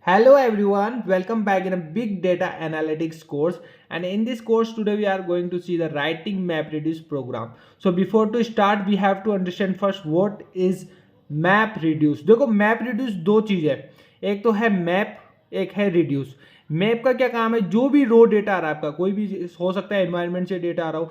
Hello everyone, welcome back in a big data analytics course, and in this course today we are going to see the writing MapReduce program. So before to start we have to understand first what is MapReduce. देखो MapReduce दो चीज़ है, एक तो है map, एक है reduce. Map का क्या काम है, जो भी रो डेटा आ रहा है आपका, कोई भी हो सकता है एनवायरनमेंट से डेटा आ रहा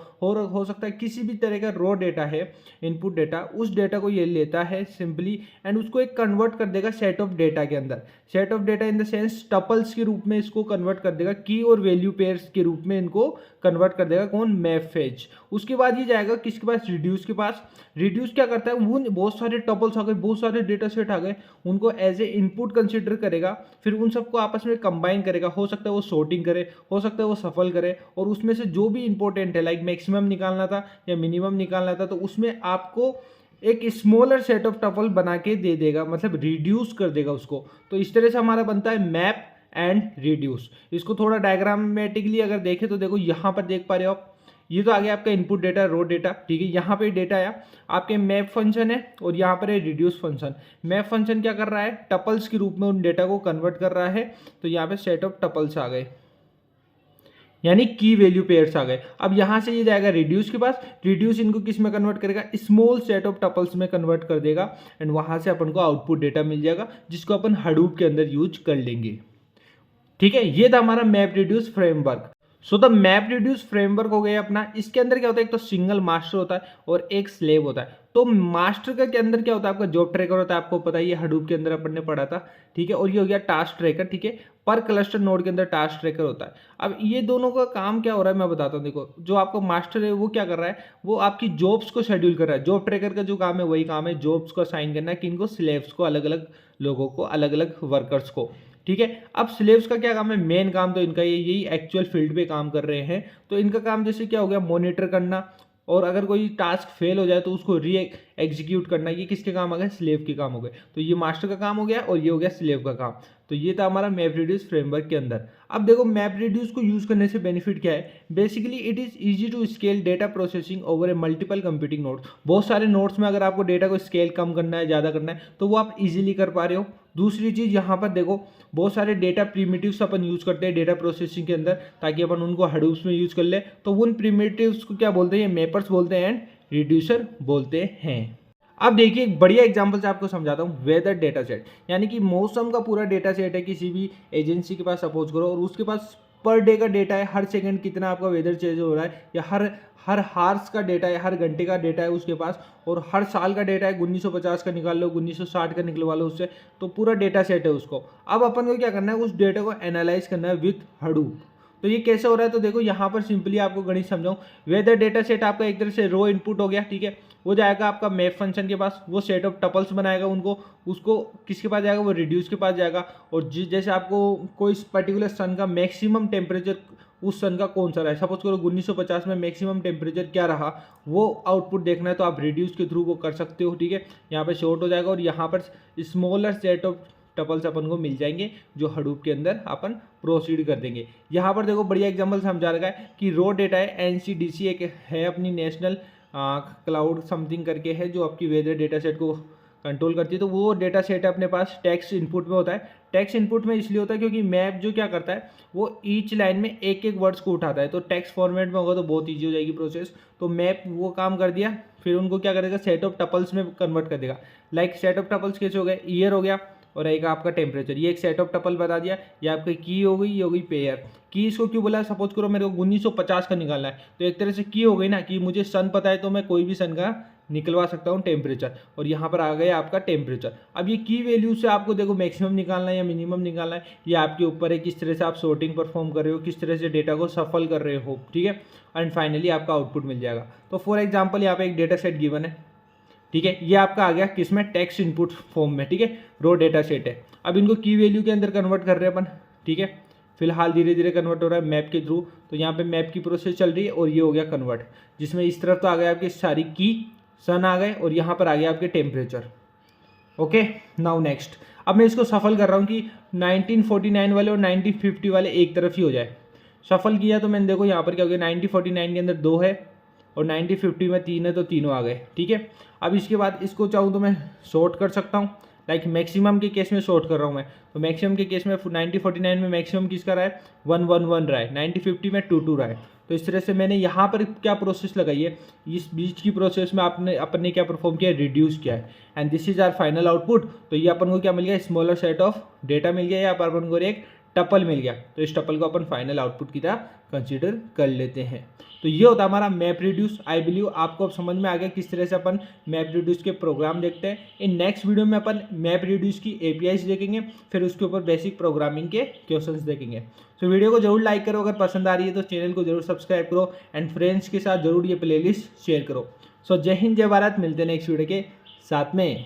हो सकता है किसी भी तरह का रो डेटा है, इनपुट डेटा, उस डेटा को ये लेता है सिंपली एंड उसको एक कन्वर्ट कर देगा सेट ऑफ डेटा के अंदर। Set of data in the sense tuples के रूप में इसको कन्वर्ट कर देगा, की और वैल्यू पेयर्स के रूप में इनको कन्वर्ट कर देगा कौन, मैप फेज। उसके बाद ये जाएगा किसके पास, रिड्यूस के पास। रिड्यूस क्या करता है, वो बहुत सारे टपल्स आ गए, बहुत सारे डेटा सेट आ गए, उनको एज ए इनपुट कंसिडर करेगा, फिर उन सबको आपस में कंबाइन करेगा। हो सकता है वो सॉर्टिंग करे, हो सकता है वो सफल करे, और उसमें से जो भी इंपॉर्टेंट है लाइक मैक्सिमम निकालना था या मिनिमम निकालना था, तो उसमें आपको एक स्मॉलर सेट ऑफ टपल बना के दे देगा, मतलब रिड्यूस कर देगा उसको। तो इस तरह से हमारा बनता है मैप एंड रिड्यूस। इसको थोड़ा डायग्रामेटिकली अगर देखें तो देखो यहाँ पर देख पा रहे हो आप, ये तो आ गया आपका इनपुट डेटा, रो डेटा, ठीक है। यहाँ पे डेटा आया, आपके मैप फंक्शन है और यहाँ पर है रिड्यूस फंक्शन। मैप फंक्शन क्या कर रहा है, टपल्स के रूप में उन डेटा को कन्वर्ट कर रहा है, तो यहाँ पे सेट ऑफ टपल्स आ गए, यानी की वैल्यू पेयर्स आ गए। अब यहाँ से ये जाएगा रिड्यूस के पास, रिड्यूस इनको किस में कन्वर्ट करेगा, स्मॉल सेट ऑफ टपल्स में कन्वर्ट कर देगा, एंड वहाँ से अपन को आउटपुट डेटा मिल जाएगा जिसको अपन हडूप के अंदर यूज कर लेंगे, ठीक है। ये था हमारा map reduce framework. So the map reduce framework हो गया अपना। इसके अंदर क्या होता है, एक तो सिंगल मास्टर होता है और एक स्लेव होता है। तो मास्टर का के अंदर क्या होता है, आपका जॉब ट्रैकर होता है, आपको पता ही है, हडूप के अंदर अपन ने पढ़ा था, ठीक है। और ये हो गया टास्क ट्रैकर, ठीक है। पर क्लस्टर नोड के अंदर टास्क ट्रैकर होता है। अब ये दोनों का काम क्या हो रहा है मैं बताता हूँ। देखो, जो आपका मास्टर है वो क्या कर रहा है, वो आपकी जॉब्स को शेड्यूल कर रहा है। जॉब ट्रैकर का जो काम है वही काम है जॉब्स को असाइन करना, किनको, स्लेव्स को, अलग अलग लोगों को, अलग अलग वर्कर्स को, ठीक है। अब स्लेव्स का क्या काम है, मेन काम तो इनका यही एक्चुअल फील्ड पे काम कर रहे हैं, तो इनका काम जैसे क्या हो गया, मॉनिटर करना, और अगर कोई टास्क फेल हो जाए तो उसको री एग्जीक्यूट करना। ये किसके काम आ गए, स्लेव के काम हो गए। तो ये मास्टर का काम हो गया और ये हो गया स्लेव का काम। तो ये था हमारा मैप रिड्यूस फ्रेमवर्क के अंदर। अब देखो मैप रिड्यूस को यूज करने से बेनिफिट क्या है, basically it is easy to scale data processing over a multiple computing nodes. बहुत सारे नोड्स में अगर आपको डेटा को स्केल कम करना है, ज़्यादा करना है, तो वो आप इजीली कर पा रहे हो। दूसरी चीज़ यहाँ पर देखो, बहुत सारे डेटा प्रीमिटिव्स अपन यूज करते हैं डेटा प्रोसेसिंग के अंदर, ताकि अपन उनको हडूप्स में यूज कर ले। तो उन प्रीमिटिव्स को क्या बोलते हैं, मैपर्स बोलते हैं एंड रिड्यूसर बोलते हैं। अब देखिए एक बढ़िया एग्जांपल से आपको समझाता हूँ, वेदर डेटा सेट, यानी कि मौसम का पूरा डेटा सेट है किसी भी एजेंसी के पास, सपोज करो, और उसके पास पर डे का डेटा है, हर सेकंड कितना आपका वेदर चेंज हो रहा है, या हर हर हार्स का डेटा है, हर घंटे का डेटा है उसके पास, और हर साल का डेटा है, 1950 का निकाल लो, 1960 का निकलवा लो उससे, तो पूरा डेटा सेट है उसको। अब अपन को क्या करना है, उस डेटा को एनालाइज करना है विथ हडूप। तो ये कैसे हो रहा है, तो देखो यहाँ पर सिंपली आपको गणित समझाऊं। वेदर डेटा सेट आपका एक तरह से रो इनपुट हो गया, ठीक है। वो जाएगा आपका मैप फंक्शन के पास, वो सेट ऑफ टपल्स बनाएगा उनको, उसको किसके पास जाएगा, वो रिड्यूस के पास जाएगा। और जैसे आपको कोई पर्टिकुलर सन का मैक्सिमम टेम्परेचर, उस सन का कौन सा रहा है, सपोज करो 1950 में मैक्सिमम टेम्परेचर क्या रहा, वो आउटपुट देखना है, तो आप रिड्यूस के थ्रू वो कर सकते हो, ठीक है। यहाँ पर शॉर्ट हो जाएगा और यहाँ पर स्मॉलर सेट ऑफ टपल्स अपन को मिल जाएंगे, जो हडूप के अंदर अपन प्रोसीड कर देंगे। यहाँ पर देखो बढ़िया एग्जांपल समझा रखा है कि रो डेटा है, एनसीडीसी एक है अपनी नेशनल क्लाउड समथिंग करके है, जो आपकी वेदर डेटा सेट को कंट्रोल करती है। तो वो डेटा सेट है अपने पास, टेक्स्ट इनपुट में होता है। टेक्स्ट इनपुट में इसलिए होता है क्योंकि मैप जो क्या करता है, वो ईच लाइन में एक एक वर्ड्स को उठाता है। तो टेक्स्ट फॉर्मेट में होगा तो बहुत ईजी हो जाएगी प्रोसेस। तो मैप वो काम कर दिया, फिर उनको क्या करेगा, सेट ऑफ टपल्स में कन्वर्ट कर देगा। लाइक सेट ऑफ टपल्स कैसे हो गए, ईयर हो गया और एक आपका टेम्परेचर, ये एक सेट ऑफ टपल बता दिया। ये आपकी की हो गई, ये हो गई पेयर। की इसको क्यों बोला, सपोज करो मेरे को 1950 का निकालना है, तो एक तरह से की हो गई ना, कि मुझे सन पता है तो मैं कोई भी सन का निकलवा सकता हूँ टेम्परेचर, और यहाँ पर आ गया आपका टेम्परेचर। अब ये की वैल्यू से आपको देखो मैक्सिमम निकालना है या मिनिमम निकालना है, ये आपके ऊपर है, किस तरह से आप सॉर्टिंग परफॉर्म कर रहे हो, किस तरह से डेटा को सफल कर रहे हो, ठीक है। एंड फाइनली आपका आउटपुट मिल जाएगा। तो फॉर एग्जाम्पल यहाँ पे एक डेटा सेट गिवन है, ठीक है। ये आपका आ गया किसमें, टेक्स्ट इनपुट फॉर्म में, ठीक है। रो डेटा सेट है। अब इनको की वैल्यू के अंदर कन्वर्ट कर रहे हैं अपन, ठीक है। फिलहाल धीरे धीरे कन्वर्ट हो रहा है मैप के थ्रू। तो यहाँ पे मैप की प्रोसेस चल रही है और ये हो गया कन्वर्ट, जिसमें इस तरफ तो आ गया आपकी सारी की, सन आ गए, और यहाँ पर आ गया आपके टेम्परेचर। Okay, now next. अब मैं इसको सफल कर रहा हूँ कि 1949 वाले और 1950 वाले एक तरफ ही हो जाए। सफल किया तो मैंने देखो यहाँ पर क्या हो गया, 1949 के अंदर 2 है और 1950 में 3 है, तो तीनों आ गए, ठीक है। अब इसके बाद इसको चाहूँ तो मैं शॉर्ट कर सकता हूँ। लाइक मैक्सिमम के केस में सॉर्ट कर रहा हूँ मैं, तो मैक्सिमम के केस में 9049 में मैक्सिमम किसका रहा है 111 रहा है, 9050 में 22 रहा है। तो इस तरह से मैंने यहाँ पर क्या प्रोसेस लगाई है, इस बीच की प्रोसेस में आपने अपन ने क्या परफॉर्म किया है, रिड्यूस किया है, and this is our final output. तो ये अपन को क्या मिल गया, स्मॉलर सेट ऑफ डेटा मिल गया, यहाँ पर अपन को एक टपल मिल गया। तो इस टपल को अपन फाइनल आउटपुट की तरह कंसीडर कर लेते हैं। तो ये होता है हमारा मैप रिड्यूस। आई बिलीव आपको अब समझ में आ गया किस तरह से अपन मैप रिड्यूस के प्रोग्राम देखते हैं। इन नेक्स्ट वीडियो में अपन मैप रिड्यूस की एपीआईज देखेंगे, फिर उसके ऊपर बेसिक प्रोग्रामिंग के क्वेश्चंस देखेंगे। तो वीडियो को जरूर लाइक करो, अगर पसंद आ रही है तो चैनल को जरूर सब्सक्राइब करो, एंड फ्रेंड्स के साथ जरूर ये प्लेलिस्ट शेयर करो। सो जय हिंद जय भारत, मिलते हैं नेक्स्ट वीडियो के साथ में।